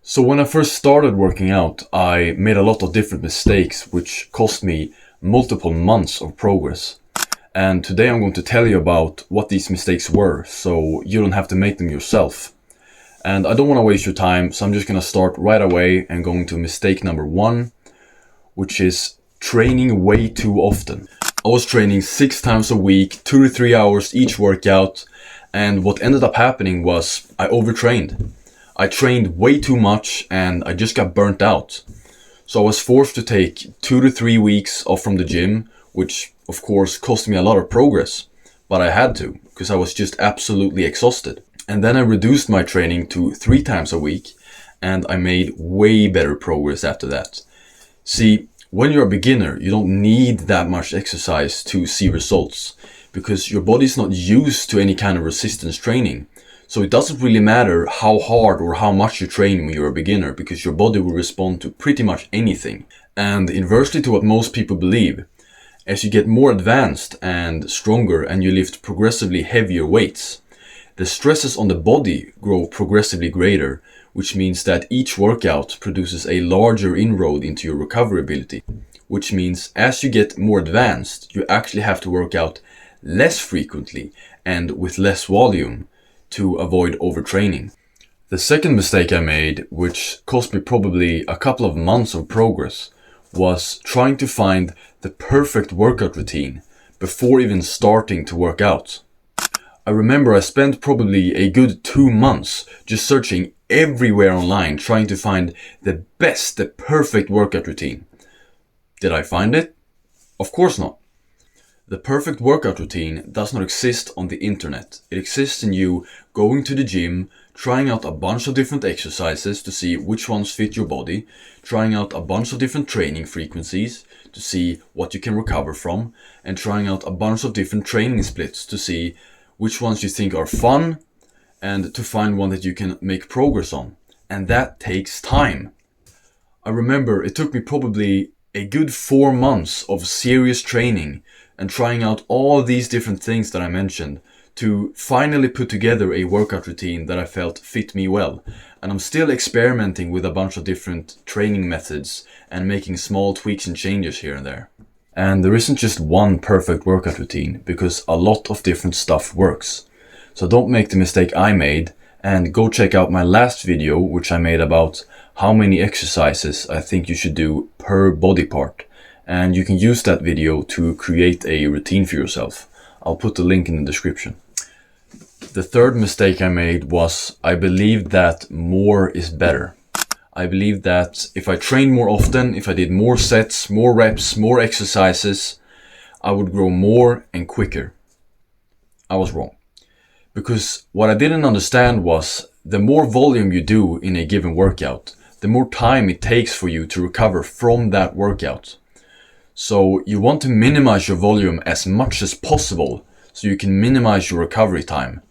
So when I first started working out, I made a lot of different mistakes, which cost me multiple months of progress. And today I'm going to tell you about what these mistakes were, so you don't have to make them yourself. And I don't want to waste your time, so I'm just going to start right away and going to mistake number 1, which is training way too often. I was training 6 times a week, 2 to 3 hours each workout, and what ended up happening was I overtrained. I trained way too much and I just got burnt out. So I was forced to take 2 to 3 weeks off from the gym, which of course cost me a lot of progress. But I had to, because I was just absolutely exhausted. And then I reduced my training to 3 times a week, and I made way better progress after that. See, when you're a beginner, you don't need that much exercise to see results, because your body's not used to any kind of resistance training. So it doesn't really matter how hard or how much you train when you're a beginner, because your body will respond to pretty much anything. And inversely to what most people believe, as you get more advanced and stronger and you lift progressively heavier weights, the stresses on the body grow progressively greater, which means that each workout produces a larger inroad into your recovery ability. Which means as you get more advanced, you actually have to work out less frequently and with less volume to avoid overtraining. The second mistake I made, which cost me probably a couple of months of progress, was trying to find the perfect workout routine before even starting to work out. I remember I spent probably a good 2 months just searching everywhere online trying to find the perfect workout routine. Did I find it? Of course not. The perfect workout routine does not exist on the internet. It exists in you going to the gym, trying out a bunch of different exercises to see which ones fit your body, trying out a bunch of different training frequencies to see what you can recover from, and trying out a bunch of different training splits to see which ones you think are fun and to find one that you can make progress on. And that takes time. I remember it took me probably a good 4 months of serious training and trying out all these different things that I mentioned to finally put together a workout routine that I felt fit me well. And I'm still experimenting with a bunch of different training methods and making small tweaks and changes here and there. And there isn't just one perfect workout routine, because a lot of different stuff works. So don't make the mistake I made, and go check out my last video, which I made about how many exercises I think you should do per body part. And you can use that video to create a routine for yourself. I'll put the link in the description. The third mistake I made was I believed that more is better. I believed that if I trained more often, if I did more sets, more reps, more exercises, I would grow more and quicker. I was wrong. Because what I didn't understand was the more volume you do in a given workout, the more time it takes for you to recover from that workout. So you want to minimize your volume as much as possible so you can minimize your recovery time.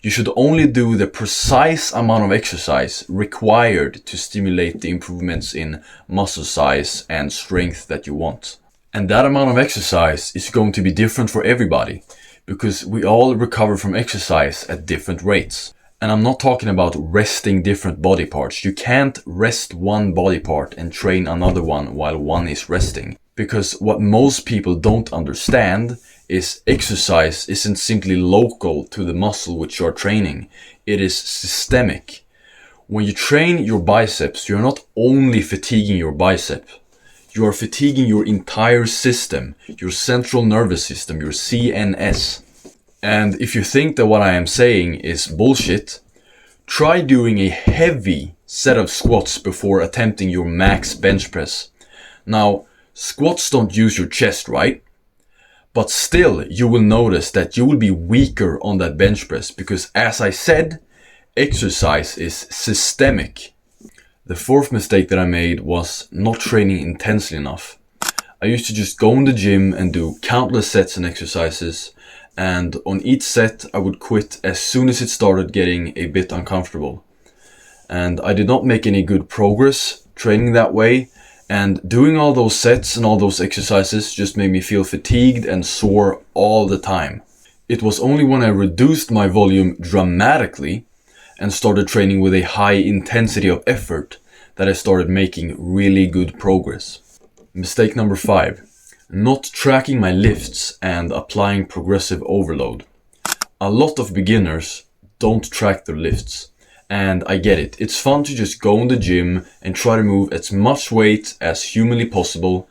You should only do the precise amount of exercise required to stimulate the improvements in muscle size and strength that you want. And that amount of exercise is going to be different for everybody, because we all recover from exercise at different rates. And I'm not talking about resting different body parts. You can't rest one body part and train another one while one is resting. Because what most people don't understand is exercise isn't simply local to the muscle which you're training. It is systemic. When you train your biceps, you're not only fatiguing your bicep. You are fatiguing your entire system, your central nervous system, your CNS. And if you think that what I am saying is bullshit, try doing a heavy set of squats before attempting your max bench press. Now, squats don't use your chest, right? But still, you will notice that you will be weaker on that bench press because, as I said, exercise is systemic. The fourth mistake that I made was not training intensely enough. I used to just go in the gym and do countless sets and exercises, and on each set I would quit as soon as it started getting a bit uncomfortable. And I did not make any good progress training that way. And doing all those sets and all those exercises just made me feel fatigued and sore all the time. It was only when I reduced my volume dramatically and started training with a high intensity of effort that I started making really good progress. Mistake number 5. Not tracking my lifts and applying progressive overload. A lot of beginners don't track their lifts. And I get it. It's fun to just go in the gym and try to move as much weight as humanly possible.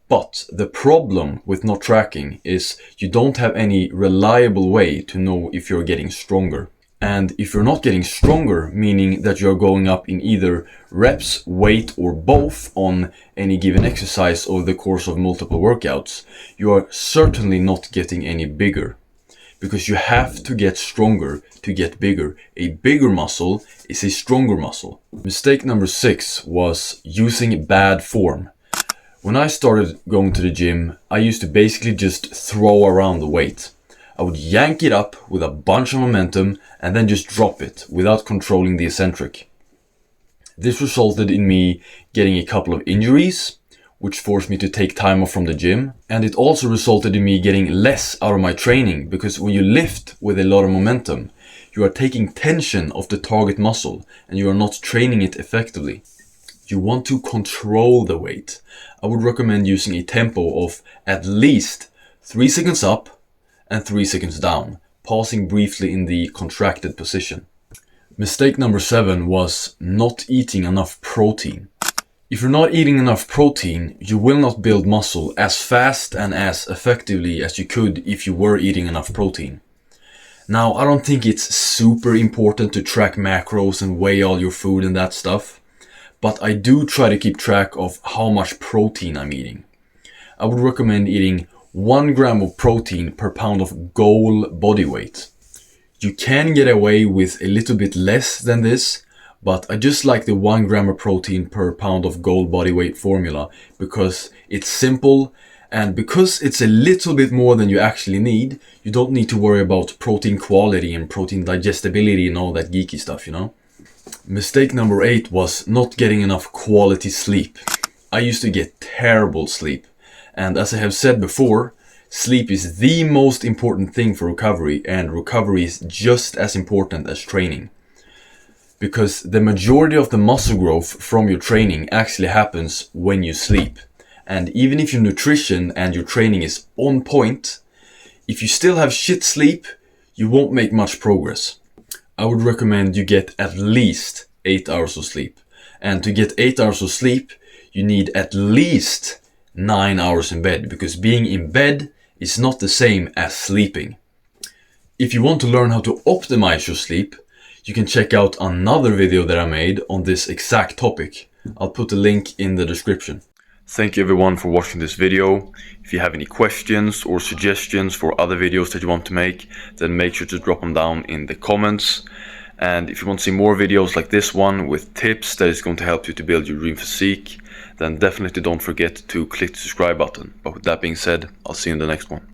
But the problem with not tracking is you don't have any reliable way to know if you're getting stronger. And if you're not getting stronger, meaning that you're going up in either reps, weight, or both on any given exercise over the course of multiple workouts, you are certainly not getting any bigger. Because you have to get stronger to get bigger. A bigger muscle is a stronger muscle. Mistake number 6 was using bad form. When I started going to the gym, I used to basically just throw around the weight. I would yank it up with a bunch of momentum and then just drop it without controlling the eccentric. This resulted in me getting a couple of injuries, which forced me to take time off from the gym. And it also resulted in me getting less out of my training, because when you lift with a lot of momentum, you are taking tension off the target muscle and you are not training it effectively. You want to control the weight. I would recommend using a tempo of at least 3 seconds up and 3 seconds down, pausing briefly in the contracted position. Mistake number 7 was not eating enough protein. If you're not eating enough protein, you will not build muscle as fast and as effectively as you could if you were eating enough protein. Now, I don't think it's super important to track macros and weigh all your food and that stuff, but I do try to keep track of how much protein I'm eating. I would recommend eating 1 gram of protein per pound of goal body weight. You can get away with a little bit less than this, but I just like the 1 gram of protein per pound of goal body weight formula because it's simple, and because it's a little bit more than you actually need, you don't need to worry about protein quality and protein digestibility and all that geeky stuff, you know? Mistake number 8 was not getting enough quality sleep. I used to get terrible sleep, and as I have said before, sleep is the most important thing for recovery, and recovery is just as important as training. Because the majority of the muscle growth from your training actually happens when you sleep. And even if your nutrition and your training is on point, if you still have shit sleep, you won't make much progress. I would recommend you get at least 8 hours of sleep. And to get 8 hours of sleep, you need at least 9 hours in bed, because being in bed is not the same as sleeping. If you want to learn how to optimize your sleep, you can check out another video that I made on this exact topic. I'll put the link in the description. Thank you everyone for watching this video. If you have any questions or suggestions for other videos that you want to make, then make sure to drop them down in the comments. And if you want to see more videos like this one with tips that is going to help you to build your dream physique, then definitely don't forget to click the subscribe button. But with that being said, I'll see you in the next one.